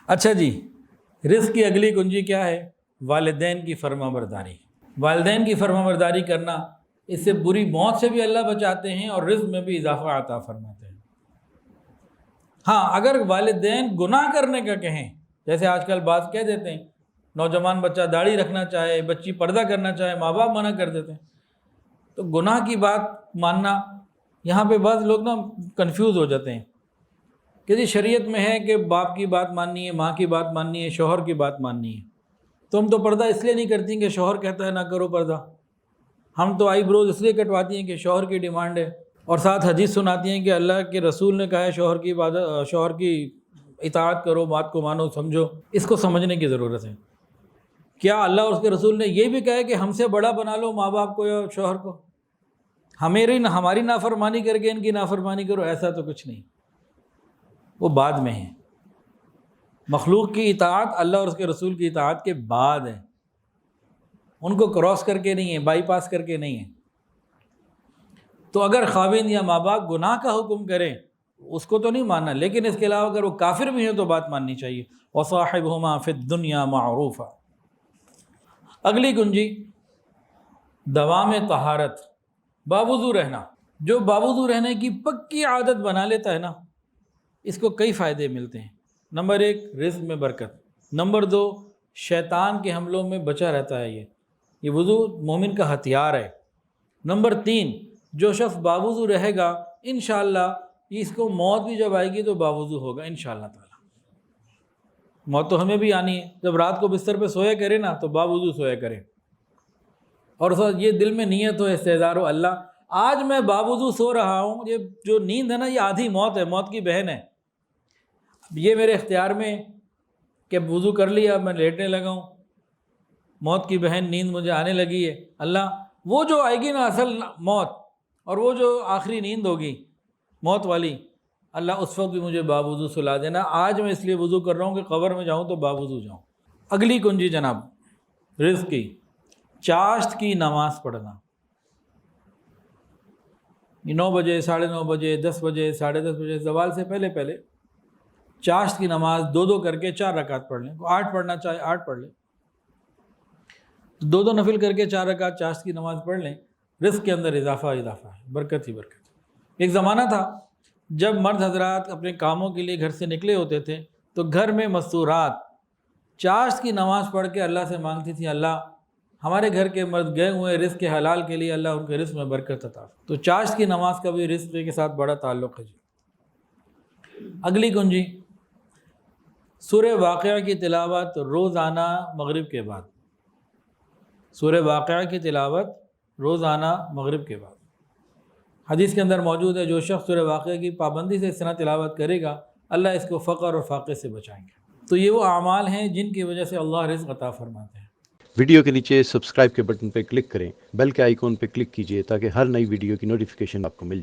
اچھا جی، رزق کی اگلی کنجی کیا ہے؟ والدین کی فرما برداری۔ والدین کی فرما برداری کرنا، اس سے بری موت سے بھی اللہ بچاتے ہیں اور رزق میں بھی اضافہ عطا فرماتے ہیں۔ ہاں، اگر والدین گناہ کرنے کا کہیں، جیسے آج کل بعض کہہ دیتے ہیں، نوجوان بچہ داڑھی رکھنا چاہے، بچی پردہ کرنا چاہے، ماں باپ منع کر دیتے ہیں، تو گناہ کی بات ماننا، یہاں پہ بعض لوگ نا کنفیوز ہو جاتے ہیں کہ جی شریعت میں ہے کہ باپ کی بات ماننی ہے، ماں کی بات ماننی ہے، شوہر کی بات ماننی ہے، تو ہم تو پردہ اس لیے نہیں کرتی کہ شوہر کہتا ہے نہ کرو پردہ، ہم تو آئی بروز اس لیے کٹواتی ہیں کہ شوہر کی ڈیمانڈ ہے، اور ساتھ حدیث سناتی ہیں کہ اللہ کے رسول نے کہا ہے شوہر کی اطاعت کرو، بات کو مانو، سمجھو۔ اس کو سمجھنے کی ضرورت ہے۔ کیا اللہ اور اس کے رسول نے یہ بھی کہا ہے کہ ہم سے بڑا بنا لو ماں باپ کو یا شوہر کو، ہماری نافرمانی کر کے ان کی نافرمانی کرو؟ ایسا تو کچھ نہیں، وہ بعد میں ہے۔ مخلوق کی اطاعت اللہ اور اس کے رسول کی اطاعت کے بعد ہے، ان کو کراس کر کے نہیں ہے، بائی پاس کر کے نہیں ہے۔ تو اگر خاوند یا ماں باپ گناہ کا حکم کریں اس کو تو نہیں ماننا، لیکن اس کے علاوہ اگر وہ کافر بھی ہیں تو بات ماننی چاہیے۔ وَصَاحِبْهُمَا فِي الدُّنْيَا مَعْرُوفًا۔ اگلی کنجی، دوام طہارت، باوضو رہنا۔ جو باوضو رہنے کی پکی عادت بنا لیتا ہے نا، اس کو کئی فائدے ملتے ہیں۔ نمبر 1، رزق میں برکت۔ نمبر 2، شیطان کے حملوں میں بچا رہتا ہے۔ یہ وضو مومن کا ہتھیار ہے۔ نمبر 3، جو شخص باوضو رہے گا انشاءاللہ اس کو موت بھی جب آئے گی تو باوضو ہوگا انشاءاللہ تعالی۔ موت تو ہمیں بھی آنی ہے، جب رات کو بستر پہ سویا کرے نا تو باوضو سویا کرے، اور یہ دل میں نیت ہو، استحضار ہو، اللہ آج میں باوضو سو رہا ہوں، یہ جو نیند ہے نا یہ آدھی موت ہے، موت کی بہن ہے، یہ میرے اختیار میں کہ وضو کر لیا میں لیٹنے لگا ہوں، موت کی بہن نیند مجھے آنے لگی ہے، اللہ وہ جو آئے گی نا اصل موت، اور وہ جو آخری نیند ہوگی موت والی، اللہ اس وقت بھی مجھے باوضو سلا دینا۔ آج میں اس لیے وضو کر رہا ہوں کہ قبر میں جاؤں تو باوضو جاؤں۔ اگلی کنجی جناب رزق کی، چاشت کی نماز پڑھنا۔ 9 بجے، 9:30 بجے، 10 بجے، 10:30 بجے، زوال سے پہلے پہلے چاشت کی نماز 2 کر کے 4 رکعت پڑھ لیں۔ 8 پڑھنا چاہے 8 پڑھ لیں، 2 نفل کر کے 4 رکعت چاشت کی نماز پڑھ لیں۔ رزق کے اندر اضافہ ہے، برکت ہی برکت۔ ایک زمانہ تھا جب مرد حضرات اپنے کاموں کے لیے گھر سے نکلے ہوتے تھے تو گھر میں مستورات چاشت کی نماز پڑھ کے اللہ سے مانگتی تھی، اللہ ہمارے گھر کے مرد گئے ہوئے رزق کے حلال کے لیے، اللہ ان کے رزق میں برکت عطا۔ تو چاشت کی نماز کا بھی رزق کے ساتھ بڑا تعلق ہے جی۔ اگلی کنجی، سورہ واقعہ کی تلاوت روزانہ مغرب کے بعد۔ سورہ واقعہ کی تلاوت روزانہ مغرب کے بعد، حدیث کے اندر موجود ہے جو شخص سورہ واقعہ کی پابندی سے اس طرح تلاوت کرے گا اللہ اس کو فقر اور فاقے سے بچائیں گے۔ تو یہ وہ اعمال ہیں جن کی وجہ سے اللہ رزق عطا فرماتے ہیں۔ ویڈیو کے نیچے سبسکرائب کے بٹن پہ کلک کریں، بیل کے آئیکن پہ کلک کیجئے تاکہ ہر نئی ویڈیو کی نوٹیفیکیشن آپ کو مل جائے۔